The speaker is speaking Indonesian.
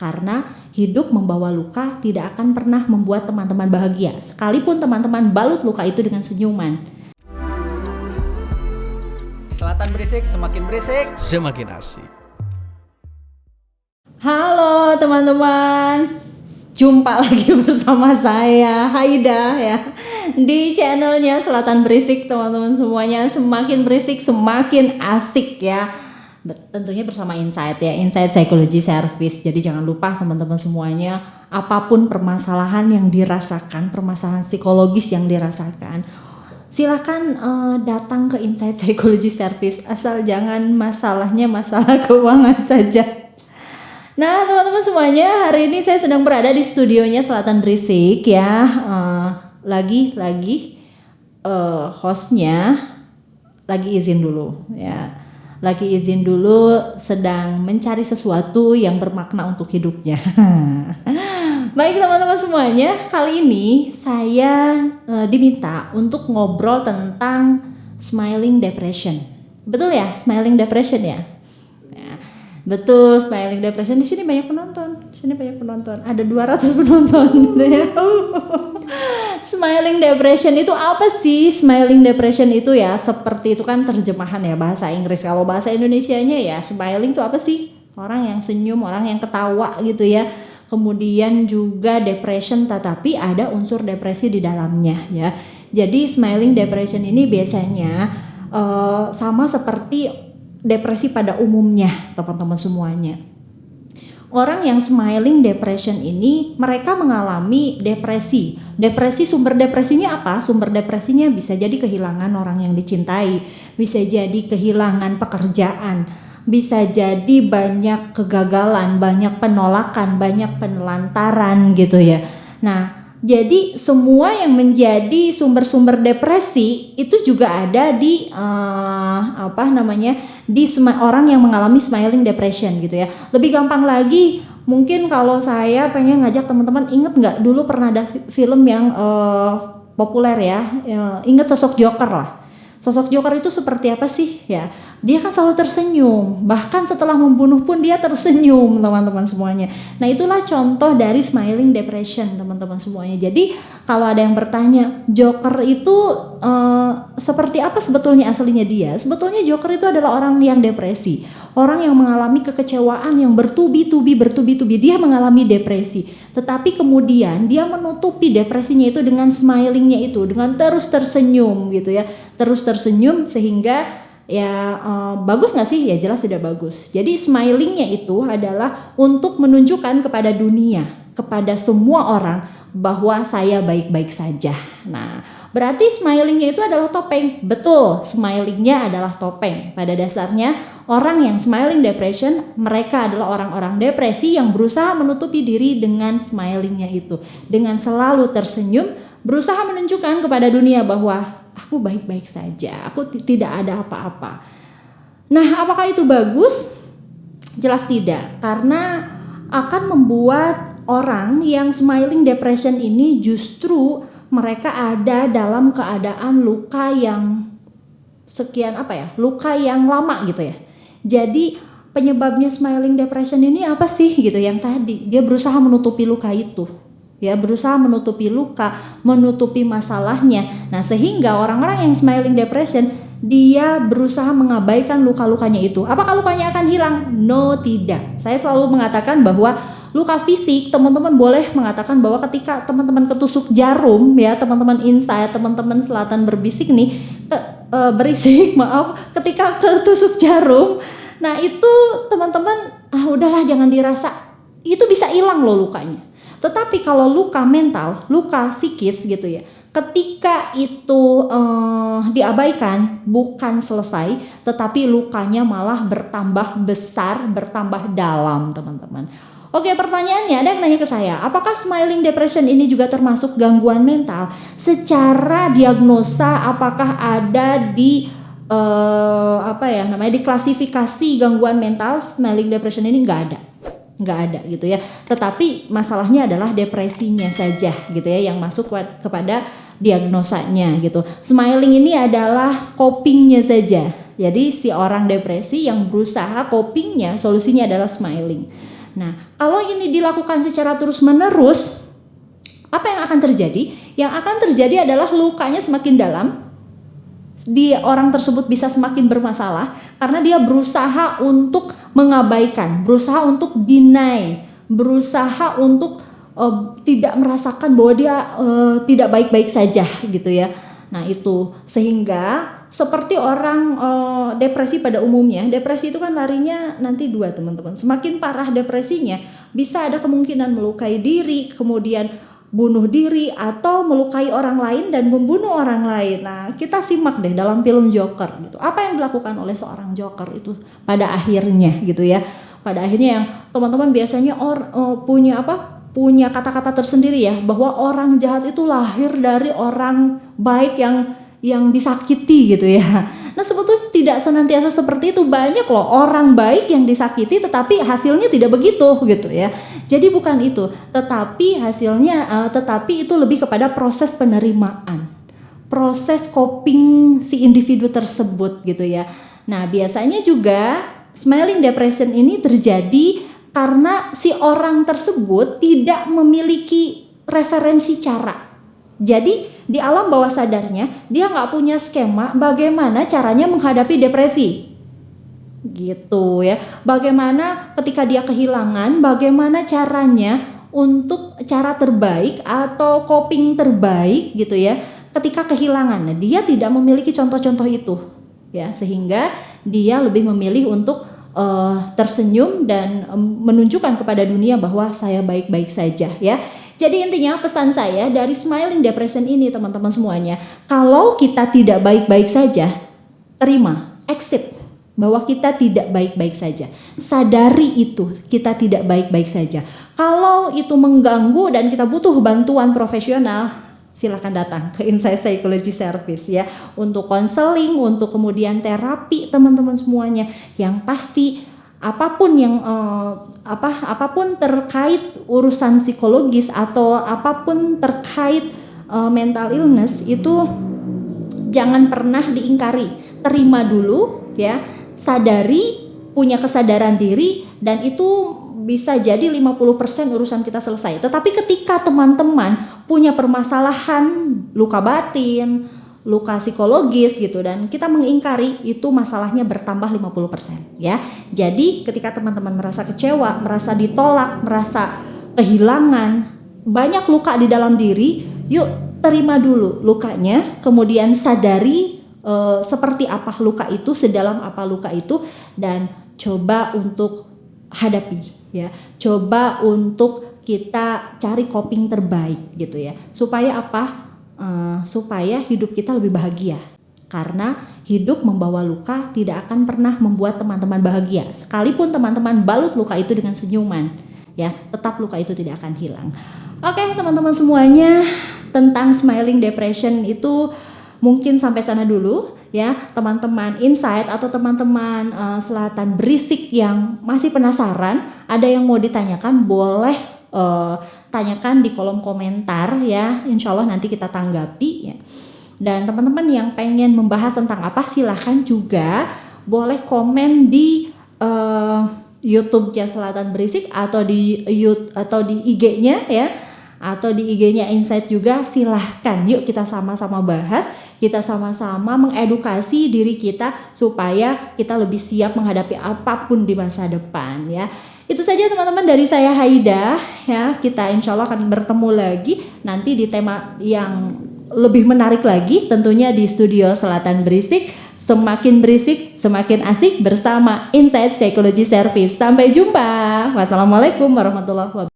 Karena hidup membawa luka tidak akan pernah membuat teman-teman bahagia, sekalipun teman-teman balut luka itu dengan senyuman. Selatan berisik, semakin asik. Halo teman-teman, jumpa lagi bersama saya Haida ya di channelnya Selatan Berisik. Teman-teman semuanya, semakin berisik semakin asik ya. Tentunya bersama Insight ya, Insight Psychology Service. Jadi jangan lupa teman-teman semuanya, apapun permasalahan yang dirasakan, permasalahan psikologis yang dirasakan, silakan datang ke Insight Psychology Service, asal jangan masalahnya masalah keuangan saja. Nah teman-teman semuanya, hari ini saya sedang berada di studionya Selatan Berisik ya. Lagi hostnya lagi izin dulu ya. Lagi izin dulu, sedang mencari sesuatu yang bermakna untuk hidupnya. Baik teman-teman semuanya, kali ini saya diminta untuk ngobrol tentang smiling depression. Betul ya, smiling depression ya? Betul, smiling depression. Di sini banyak penonton. Ada 200 penonton gitu ya. Smiling depression itu apa sih? Smiling depression itu ya, seperti itu kan terjemahan ya bahasa Inggris. Kalau bahasa Indonesianya ya, smiling itu apa sih? Orang yang senyum, orang yang ketawa gitu ya. Kemudian juga depression, tetapi ada unsur depresi di dalamnya ya. Jadi smiling depression ini biasanya sama seperti depresi pada umumnya teman-teman semuanya. Orang yang smiling depression ini mereka mengalami depresi. Depresi, sumber depresinya apa? Sumber depresinya bisa jadi kehilangan orang yang dicintai, bisa jadi kehilangan pekerjaan, bisa jadi banyak kegagalan, banyak penolakan, banyak penelantaran gitu ya. Nah, jadi semua yang menjadi sumber-sumber depresi itu juga ada di di orang yang mengalami smiling depression gitu ya. Lebih gampang lagi, mungkin kalau saya pengen ngajak teman-teman, inget nggak dulu pernah ada film yang populer ya, inget sosok Joker lah. Sosok Joker itu seperti apa sih ya? Dia kan selalu tersenyum, bahkan setelah membunuh pun dia tersenyum teman-teman semuanya. Nah itulah contoh dari smiling depression teman-teman semuanya. Jadi kalau ada yang bertanya, Joker itu seperti apa sebetulnya aslinya dia? Sebetulnya Joker itu adalah orang yang depresi, orang yang mengalami kekecewaan yang bertubi-tubi, dia mengalami depresi. Tetapi kemudian dia menutupi depresinya itu dengan smilingnya itu, dengan terus tersenyum gitu ya, terus tersenyum sehingga ya bagus gak sih? Ya jelas tidak bagus. Jadi smilingnya itu adalah untuk menunjukkan kepada dunia, kepada semua orang bahwa saya baik-baik saja. Nah berarti smilingnya itu adalah topeng. Betul, smilingnya adalah topeng. Pada dasarnya orang yang smiling depression, mereka adalah orang-orang depresi yang berusaha menutupi diri dengan smilingnya itu, dengan selalu tersenyum, berusaha menunjukkan kepada dunia bahwa aku baik-baik saja, aku tidak ada apa-apa. Nah, apakah itu bagus? Jelas tidak, karena akan membuat orang yang smiling depression ini justru mereka ada dalam keadaan luka yang luka yang lama gitu ya. Jadi penyebabnya smiling depression ini apa sih gitu? Yang tadi dia berusaha menutupi luka itu. Ya, berusaha menutupi luka, menutupi masalahnya. Nah, sehingga orang-orang yang smiling depression, dia berusaha mengabaikan luka-lukanya itu. Apakah lukanya akan hilang? No, tidak. Saya selalu mengatakan bahwa luka fisik, teman-teman boleh mengatakan bahwa ketika teman-teman ketusuk jarum ya, teman-teman Insight, teman-teman Selatan berisik, ketika ketusuk jarum, nah itu teman-teman udahlah jangan dirasa. Itu bisa hilang loh lukanya. Tetapi kalau luka mental, luka psikis gitu ya, ketika itu diabaikan, bukan selesai, tetapi lukanya malah bertambah besar, bertambah dalam teman-teman. Oke, pertanyaannya ada yang nanya ke saya, apakah smiling depression ini juga termasuk gangguan mental? Secara diagnosa apakah ada di diklasifikasi gangguan mental smiling depression ini? Nggak ada gitu ya. Tetapi masalahnya adalah depresinya saja gitu ya yang masuk kepada diagnosanya gitu. Smiling ini adalah copingnya saja. Jadi si orang depresi yang berusaha copingnya, solusinya adalah smiling. Nah, kalau ini dilakukan secara terus-menerus, apa yang akan terjadi? Yang akan terjadi adalah lukanya semakin dalam. Orang tersebut bisa semakin bermasalah karena dia berusaha untuk mengabaikan, berusaha untuk deny, berusaha untuk tidak merasakan bahwa dia tidak baik-baik saja gitu ya. Nah itu sehingga seperti orang depresi pada umumnya, depresi itu kan larinya nanti dua teman-teman. Semakin parah depresinya, bisa ada kemungkinan melukai diri, kemudian bunuh diri atau melukai orang lain dan membunuh orang lain. Nah, kita simak deh dalam film Joker gitu. Apa yang dilakukan oleh seorang Joker itu pada akhirnya gitu ya. Pada akhirnya yang teman-teman biasanya punya kata-kata tersendiri ya, bahwa orang jahat itu lahir dari orang baik yang disakiti gitu ya. Nah sebetulnya tidak senantiasa seperti itu, banyak loh orang baik yang disakiti tetapi hasilnya tidak begitu gitu ya. Jadi bukan itu, tetapi hasilnya tetapi itu lebih kepada proses penerimaan, proses coping si individu tersebut gitu ya. Nah biasanya juga smiling depression ini terjadi karena si orang tersebut tidak memiliki referensi cara. Jadi di alam bawah sadarnya dia nggak punya skema bagaimana caranya menghadapi depresi gitu ya. Bagaimana ketika dia kehilangan, bagaimana caranya untuk cara terbaik atau coping terbaik gitu ya ketika kehilangan. Nah, dia tidak memiliki contoh-contoh itu ya, sehingga dia lebih memilih untuk tersenyum dan menunjukkan kepada dunia bahwa saya baik-baik saja ya. Jadi intinya pesan saya dari smiling depression ini teman-teman semuanya, kalau kita tidak baik-baik saja, terima, accept bahwa kita tidak baik-baik saja. Sadari itu, kita tidak baik-baik saja. Kalau itu mengganggu dan kita butuh bantuan profesional, silakan datang ke Insight Psychology Service ya, untuk konseling, untuk kemudian terapi teman-teman semuanya. Yang pasti apapun terkait urusan psikologis atau apapun terkait mental illness itu jangan pernah diingkari, terima dulu ya, sadari, punya kesadaran diri, dan itu bisa jadi 50% urusan kita selesai. Tetapi ketika teman-teman punya permasalahan luka batin, luka psikologis gitu, dan kita mengingkari, itu masalahnya bertambah 50% ya. Jadi ketika teman-teman merasa kecewa, merasa ditolak, merasa kehilangan, banyak luka di dalam diri, yuk terima dulu lukanya, kemudian sadari seperti apa luka itu, sedalam apa luka itu, dan coba untuk hadapi ya. Coba untuk kita cari coping terbaik gitu ya. Supaya apa? Supaya hidup kita lebih bahagia, karena hidup membawa luka tidak akan pernah membuat teman-teman bahagia. Sekalipun teman-teman balut luka itu dengan senyuman ya, tetap luka itu tidak akan hilang. Oke teman-teman semuanya, tentang smiling depression itu mungkin sampai sana dulu ya. Teman-teman Insight atau teman-teman Selatan Berisik yang masih penasaran, ada yang mau ditanyakan, boleh tanyakan di kolom komentar ya, insya Allah nanti kita tanggapi ya. Dan teman-teman yang pengen membahas tentang apa, silahkan juga boleh komen di YouTube Selatan Berisik atau di IG-nya ya, atau di IG-nya Insight juga, silahkan. Yuk kita sama-sama bahas, kita sama-sama mengedukasi diri kita supaya kita lebih siap menghadapi apapun di masa depan ya. Itu saja teman-teman dari saya Haida ya. Kita insya Allah akan bertemu lagi nanti di tema yang lebih menarik lagi, tentunya di Studio Selatan Berisik. Semakin berisik, semakin asik bersama Insight Psychology Service. Sampai jumpa. Wassalamualaikum warahmatullahi wabarakatuh.